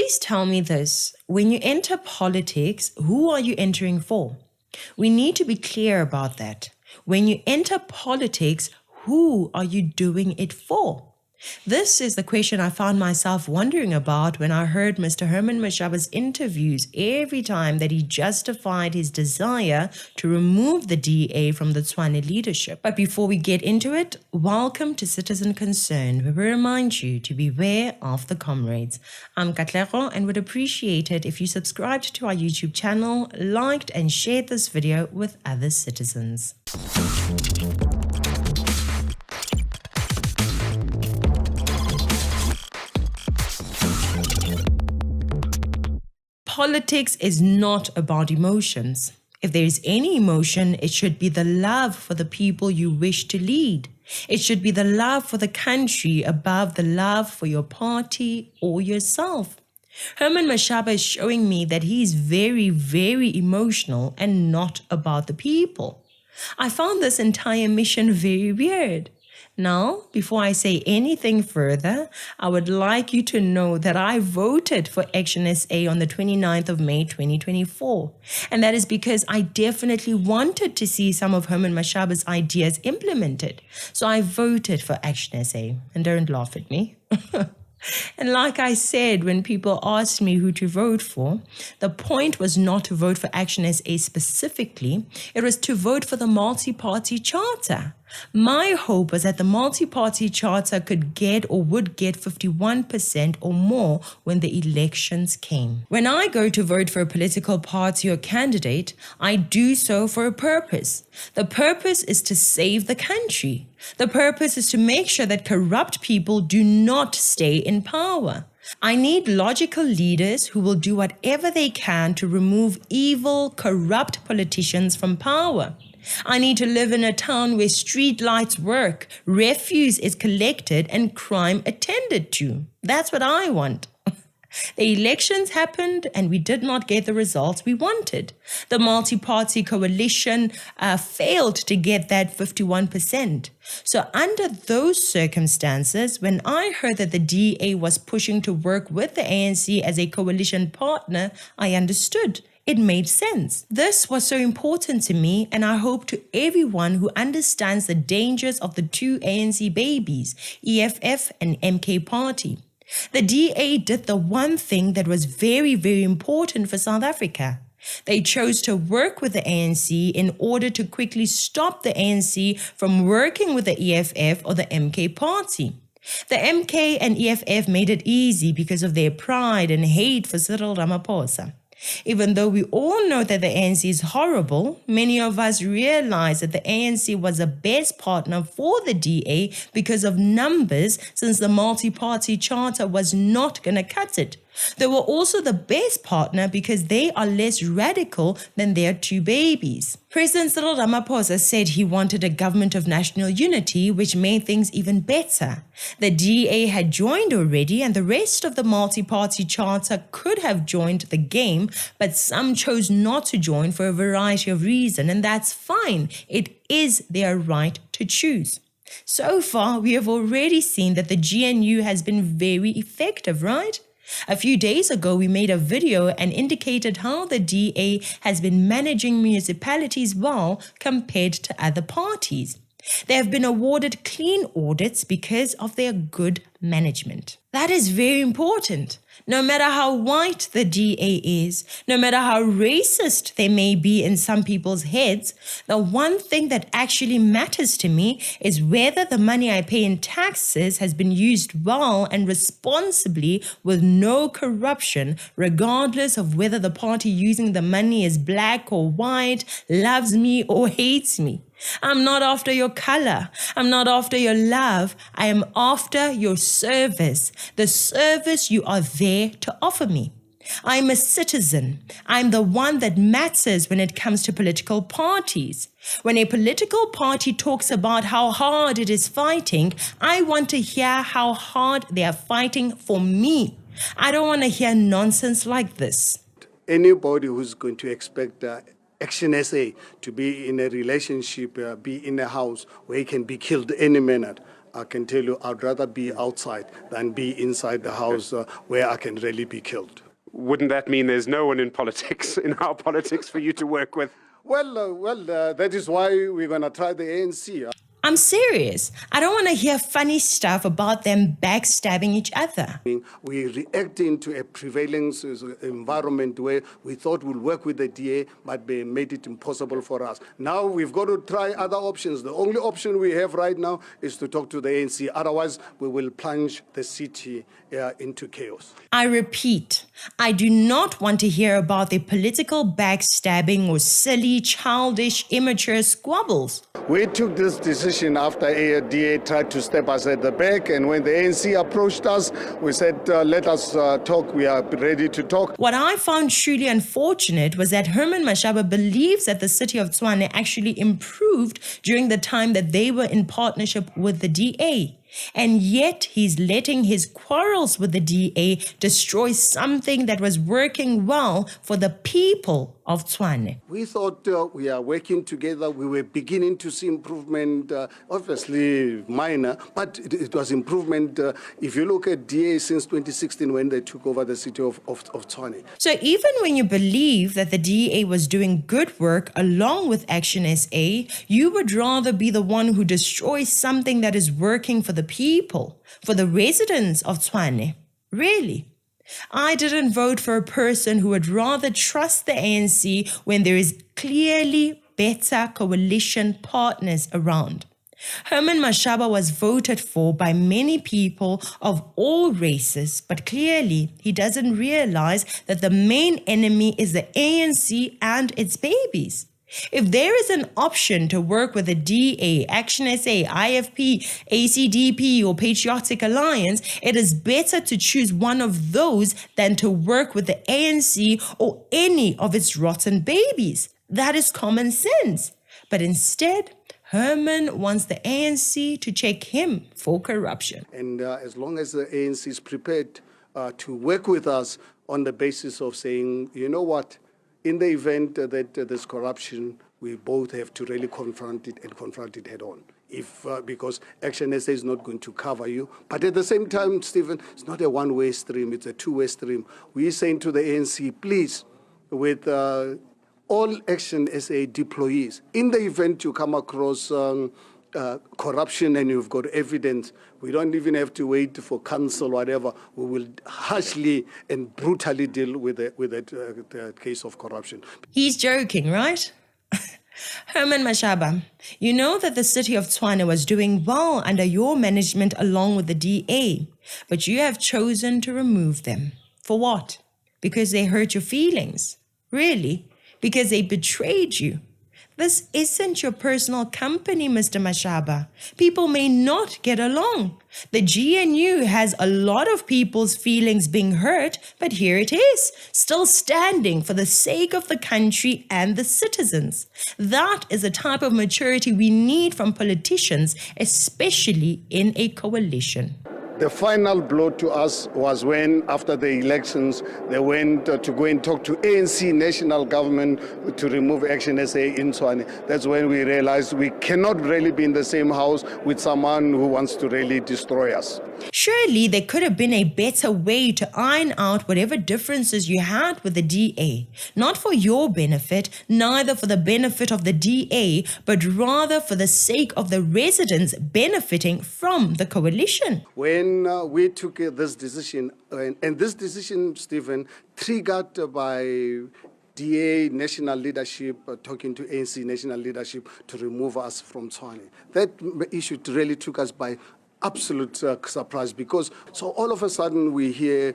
please tell me this. When you enter politics, who are you entering for? We need to be clear about that. When you enter politics, who are you doing it for? This is the question I found myself wondering about when I heard Mr. Herman Mashaba's interviews every time that he justified his desire to remove the DA from the Tshwane leadership. But before we get into it, welcome to Citizen Concern, where we remind you to beware of the comrades. I'm Katlego and would appreciate it if you subscribed to our YouTube channel, liked and shared this video with other citizens. Politics is not about emotions. If there is any emotion, it should be the love for the people you wish to lead. It should be the love for the country above the love for your party or yourself. Herman Mashaba is showing me that he is very, very emotional and not about the people. I found this entire mission very weird. Now, before I say anything further, I would like you to know that I voted for Action SA on the 29th of May 2024. And that is because I definitely wanted to see some of Herman Mashaba's ideas implemented. So I voted for Action SA. And don't laugh at me. And like I said, when people asked me who to vote for, the point was not to vote for Action SA specifically. It was to vote for the multi-party charter. My hope was that the multi-party charter could get or would get 51% or more when the elections came. When I go to vote for a political party or candidate, I do so for a purpose. The purpose is to save the country. The purpose is to make sure that corrupt people do not stay in power. I need logical leaders who will do whatever they can to remove evil, corrupt politicians from power. I need to live in a town where street lights work, refuse is collected, and crime attended to. That's what I want. The elections happened and we did not get the results we wanted. The multi-party coalition failed to get that 51%. So under those circumstances, when I heard that the DA was pushing to work with the ANC as a coalition partner, I understood. It made sense. This was so important to me, and I hope to everyone who understands the dangers of the two ANC babies, EFF and MK Party. The DA did the one thing that was very, very important for South Africa. They chose to work with the ANC in order to quickly stop the ANC from working with the EFF or the MK Party. The MK and EFF made it easy because of their pride and hate for Cyril Ramaphosa. Even though we all know that the ANC is horrible, many of us realize that the ANC was the best partner for the DA because of numbers, since the multi-party charter was not going to cut it. They were also the best partner because they are less radical than their two babies. President Cyril Ramaphosa said he wanted a government of national unity, which made things even better. The DA had joined already, and the rest of the multi-party charter could have joined the game, but some chose not to join for a variety of reasons, and that's fine. It is their right to choose. So far, we have already seen that the GNU has been very effective, right? A few days ago, we made a video and indicated how the DA has been managing municipalities well compared to other parties. They have been awarded clean audits because of their good management. That is very important. No matter how white the DA is, no matter how racist they may be in some people's heads, the one thing that actually matters to me is whether the money I pay in taxes has been used well and responsibly with no corruption, regardless of whether the party using the money is black or white, loves me or hates me. I'm not after your color. I'm not after your love. I am after your service, the service you are there to offer me. I'm a citizen. I'm the one that matters when it comes to political parties. When a political party talks about how hard it is fighting, I want to hear how hard they are fighting for me. I don't want to hear nonsense like this. Anybody who's going to expect Action SA to be in a relationship, be in a house where he can be killed any minute, I can tell you I'd rather be outside than be inside the house where I can really be killed. Wouldn't that mean there's no one in politics, in our politics, for you to work with? Well, that is why we're going to try the ANC. I'm serious. I don't want to hear funny stuff about them backstabbing each other. We're reacting to a prevailing environment where we thought we'd work with the DA, but they made it impossible for us. Now we've got to try other options. The only option we have right now is to talk to the ANC. Otherwise, we will plunge the city into chaos. I repeat, I do not want to hear about their political backstabbing or silly, childish, immature squabbles. We took this decision after ADA tried to step us at the back, and when the ANC approached us, we said, let us talk, we are ready to talk. What I found truly unfortunate was that Herman Mashaba believes that the city of Tshwane actually improved during the time that they were in partnership with the DA. And yet he's letting his quarrels with the DA destroy something that was working well for the people of Tshwane. We thought we are working together. We were beginning to see improvement, obviously minor, but it was improvement. If you look at DA since 2016 when they took over the city of Tshwane. So even when you believe that the DA was doing good work along with Action SA, you would rather be the one who destroys something that is working for the people, for the residents of Tshwane. Really? I didn't vote for a person who would rather trust the ANC when there is clearly better coalition partners around. Herman Mashaba was voted for by many people of all races, but clearly he doesn't realize that the main enemy is the ANC and its babies. If there is an option to work with the DA, Action SA, IFP, ACDP, or Patriotic Alliance, it is better to choose one of those than to work with the ANC or any of its rotten babies. That is common sense. But instead, Herman wants the ANC to check him for corruption. And as long as the ANC is prepared to work with us on the basis of saying, you know what, in the event that there's corruption, we both have to really confront it and confront it head on. Because Action SA is not going to cover you. But at the same time, Stephen, it's not a one-way stream, it's a two-way stream. We're saying to the ANC, please, with all Action SA deployees, in the event you come across corruption and you've got evidence, we don't even have to wait for counsel or whatever. We will harshly and brutally deal with the case of corruption. He's joking, right? Herman Mashaba, you know that the city of Tshwane was doing well under your management along with the DA, but you have chosen to remove them. For what? Because they hurt your feelings? Really? Because they betrayed you? This isn't your personal company, Mr. Mashaba. People may not get along. The GNU has a lot of people's feelings being hurt, but here it is, still standing for the sake of the country and the citizens. That is the type of maturity we need from politicians, especially in a coalition. The final blow to us was when, after the elections, they went to go and talk to ANC national government to remove Action SA in Tshwane. That's when we realized we cannot really be in the same house with someone who wants to really destroy us. Surely there could have been a better way to iron out whatever differences you had with the DA. Not for your benefit, neither for the benefit of the DA, but rather for the sake of the residents benefiting from the coalition. When we took this decision, and this decision, Stephen, triggered by DA national leadership talking to ANC national leadership to remove us from Tshwane. That issue really took us by absolute surprise, because so all of a sudden we hear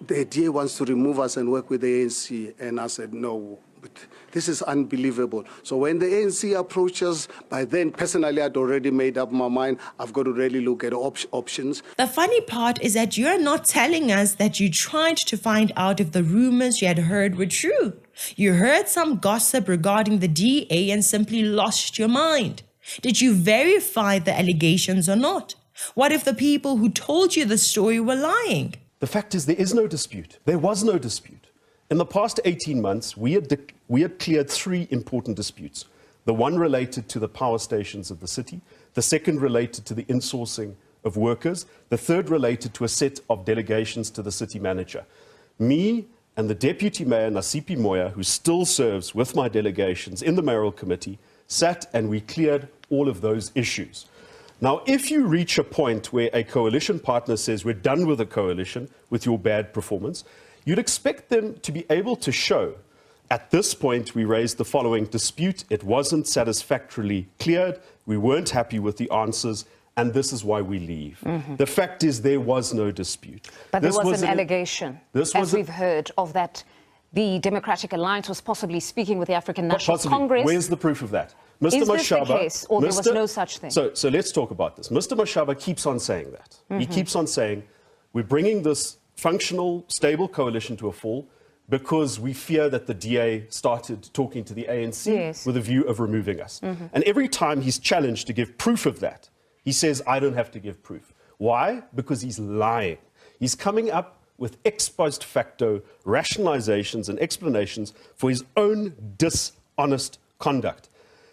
the DA wants to remove us and work with the ANC, and I said no. But this is unbelievable. So when the ANC approaches, by then, personally, I'd already made up my mind. I've got to really look at options. The funny part is that you're not telling us that you tried to find out if the rumors you had heard were true. You heard some gossip regarding the DA and simply lost your mind. Did you verify the allegations or not? What if the people who told you the story were lying? The fact is, there is no dispute. There was no dispute. In the past 18 months, we had cleared 3 important disputes. The one related to the power stations of the city, the second related to the insourcing of workers, the third related to a set of delegations to the city manager. Me and the Deputy Mayor, Nasipi Moya, who still serves with my delegations in the mayoral committee, sat and we cleared all of those issues. Now, if you reach a point where a coalition partner says, we're done with the coalition with your bad performance, you'd expect them to be able to show, at this point, we raised the following dispute. It wasn't satisfactorily cleared. We weren't happy with the answers, and this is why we leave. The fact is there was no dispute. But there was an allegation, as we've heard, of that the Democratic Alliance was possibly speaking with the African National Congress. Where's the proof of that? Mr. Is this Mashaba, the case, or there was no such thing? So let's talk about this. Mr. Mashaba keeps on saying that. He keeps on saying, we're bringing this functional, stable coalition to a fall because we fear that the DA started talking to the ANC with a view of removing us. And every time he's challenged to give proof of that, he says, I don't have to give proof. Why? Because he's lying. He's coming up with ex post facto rationalizations and explanations for his own dishonest conduct.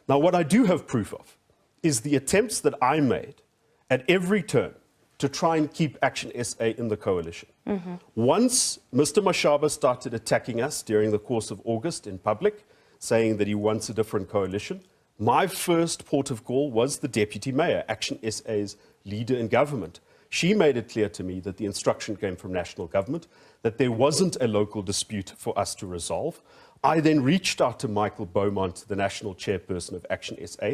Now, what I do have proof of is the attempts that I made at every turn to try and keep Action SA in the coalition. Once Mr. Mashaba started attacking us during the course of August in public, saying that he wants a different coalition, my first port of call was the Deputy Mayor, Action SA's leader in government. She made it clear to me that the instruction came from national government, that there wasn't a local dispute for us to resolve. I then reached out to Michael Beaumont, the national chairperson of Action SA.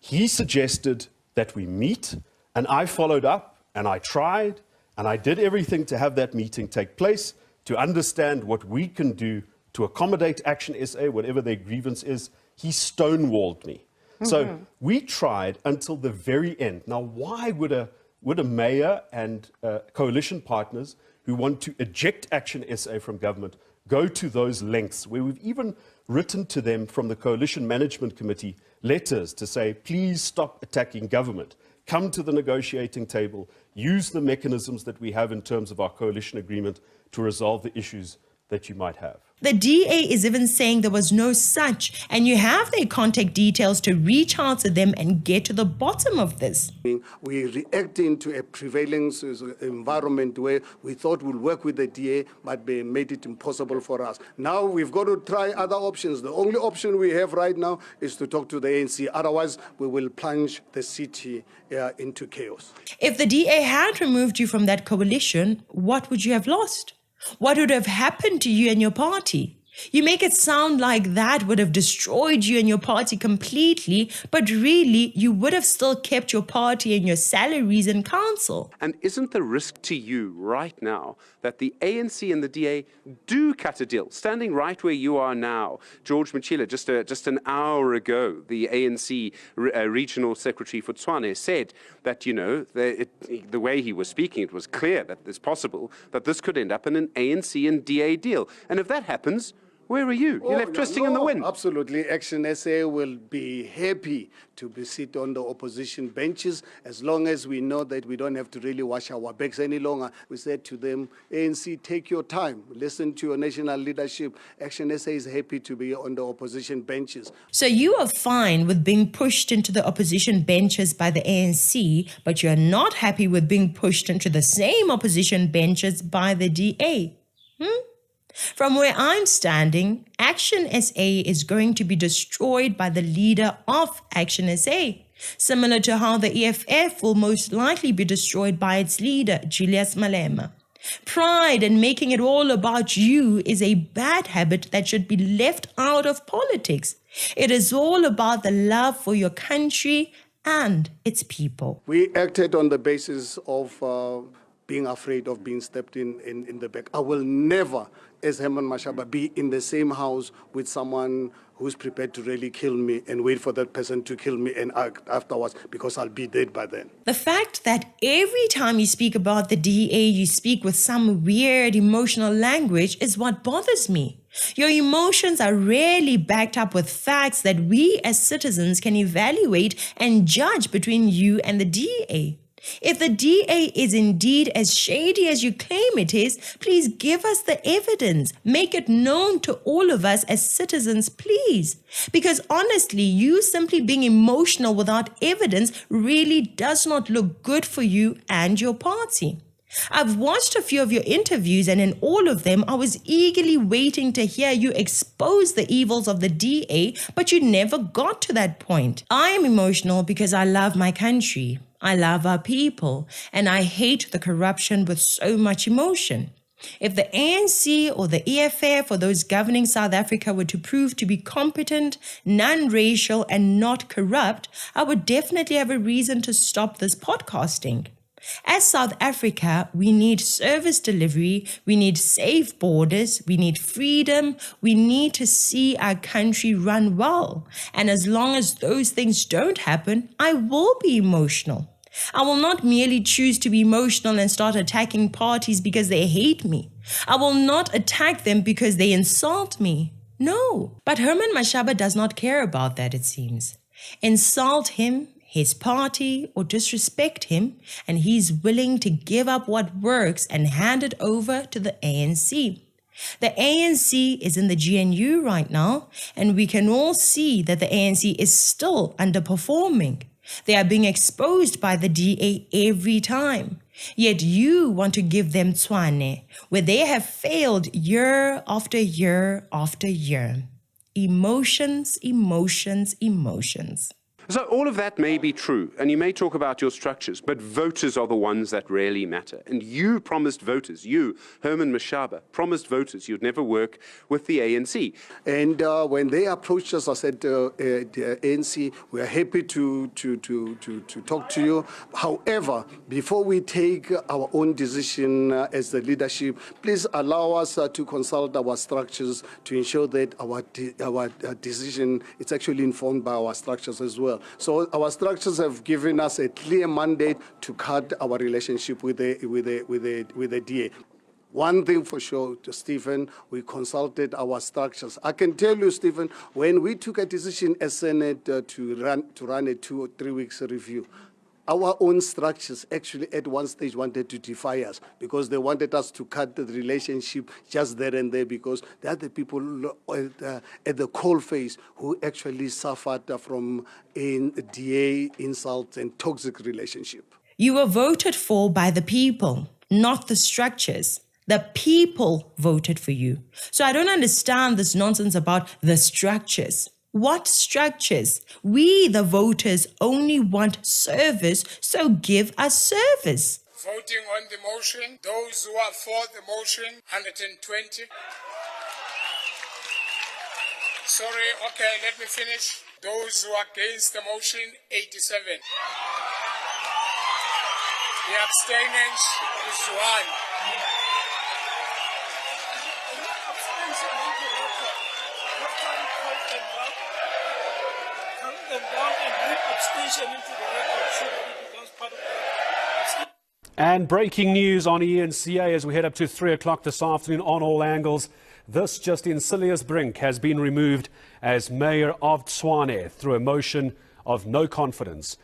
He suggested that we meet, and I followed up, and I tried, and I did everything to have that meeting take place, to understand what we can do to accommodate Action SA, whatever their grievance is. He stonewalled me. So we tried until the very end. Now, why would a mayor and coalition partners who want to eject Action SA from government go to those lengths, where we've even written to them from the Coalition Management Committee letters to say, please stop attacking government, come to the negotiating table, use the mechanisms that we have in terms of our coalition agreement to resolve the issues that you might have. The DA is even saying there was no such, and you have their contact details to reach out to them and get to the bottom of this. We're reacting to a prevailing environment where we thought we'll work with the DA, but they made it impossible for us. Now we've got to try other options. The only option we have right now is to talk to the ANC. Otherwise, we will plunge the city into chaos. If the DA had removed you from that coalition, what would you have lost? What would have happened to you and your party? You make it sound like that would have destroyed you and your party completely, but really, you would have still kept your party and your salaries in council. And isn't the risk to you right now that the ANC and the DA do cut a deal, standing right where you are now? George Machila, just an hour ago, the ANC regional secretary for Tshwane said that, you know, the way he was speaking, it was clear that it's possible that this could end up in an ANC and DA deal. And if that happens, where are you? You're left twisting in the wind. Absolutely. Action SA will be happy to be sit on the opposition benches as long as we know that we don't have to really wash our backs any longer. We said to them, ANC, take your time. Listen to your national leadership. Action SA is happy to be on the opposition benches. So you are fine with being pushed into the opposition benches by the ANC, but you're not happy with being pushed into the same opposition benches by the DA. From where I'm standing, Action SA is going to be destroyed by the leader of Action SA, similar to how the EFF will most likely be destroyed by its leader, Julius Malema. Pride and making it all about you is a bad habit that should be left out of politics. It is all about the love for your country and its people. We acted on the basis of being afraid of being stepped in the back. I will never, as Herman Mashaba, be in the same house with someone who's prepared to really kill me and wait for that person to kill me and act afterwards, because I'll be dead by then. The fact that every time you speak about the DA, you speak with some weird emotional language is what bothers me. Your emotions are rarely backed up with facts that we as citizens can evaluate and judge between you and the DA. If the DA is indeed as shady as you claim it is, please give us the evidence. Make it known to all of us as citizens, please. Because honestly, you simply being emotional without evidence really does not look good for you and your party. I've watched a few of your interviews, and in all of them, I was eagerly waiting to hear you expose the evils of the DA, but you never got to that point. I am emotional because I love my country. I love our people, and I hate the corruption with so much emotion. If the ANC or the EFF or those governing South Africa were to prove to be competent, non-racial, and not corrupt, I would definitely have a reason to stop this podcasting. As South Africa, we need service delivery, we need safe borders, we need freedom, we need to see our country run well. And as long as those things don't happen, I will be emotional. I will not merely choose to be emotional and start attacking parties because they hate me. I will not attack them because they insult me. No. But Herman Mashaba does not care about that, it seems. Insult him, his party, or disrespect him, and he's willing to give up what works and hand it over to the ANC. The ANC is in the GNU right now, and we can all see that the ANC is still underperforming. They are being exposed by the DA every time. Yet you want to give them Tshwane, where they have failed year after year after year. Emotions, emotions, emotions. So all of that may be true, and you may talk about your structures, but voters are the ones that really matter. And you promised voters, you, Herman Mashaba, promised voters you'd never work with the ANC. And when they approached us, I said, the ANC, we are happy to talk to you. However, before we take our own decision as the leadership, please allow us to consult our structures to ensure that our decision is actually informed by our structures as well. So our structures have given us a clear mandate to cut our relationship with the DA. One thing for sure, Stephen, we consulted our structures. I can tell you, Stephen, when we took a decision as Senate to run a 2 or 3 weeks review, our own structures actually at one stage wanted to defy us because they wanted us to cut the relationship just there and there because they are the people at the coalface who actually suffered from DA insults and toxic relationship. You were voted for by the people, not the structures. The people voted for you. So I don't understand this nonsense about the structures. What structures? We, the voters, only want service, so give us service. Voting on the motion, those who are for the motion, 120. Sorry, okay, let me finish. Those who are against the motion, 87. The abstentions is 1. And breaking news on ENCA as we head up to 3 o'clock this afternoon on all angles. This just in, Cilliers Brink has been removed as mayor of Tshwane through a motion of no confidence.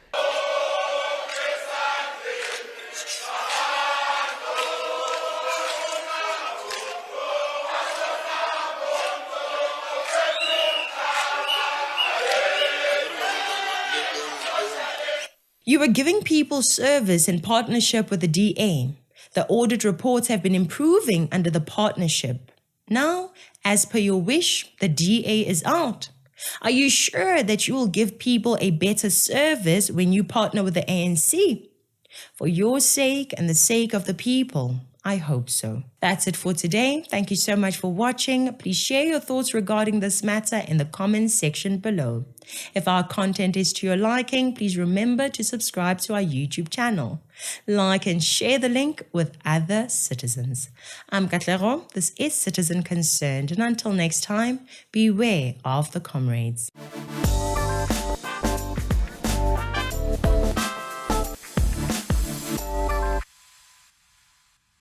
You were giving people service in partnership with the DA. The audit reports have been improving under the partnership. Now, as per your wish, the DA is out. Are you sure that you will give people a better service when you partner with the ANC? For your sake and the sake of the people, I hope so. That's it for today. Thank you so much for watching. Please share your thoughts regarding this matter in the comments section below. If our content is to your liking, please remember to subscribe to our YouTube channel. Like and share the link with other citizens. I'm Katlego. This is Citizen Concerned. And until next time, beware of the comrades.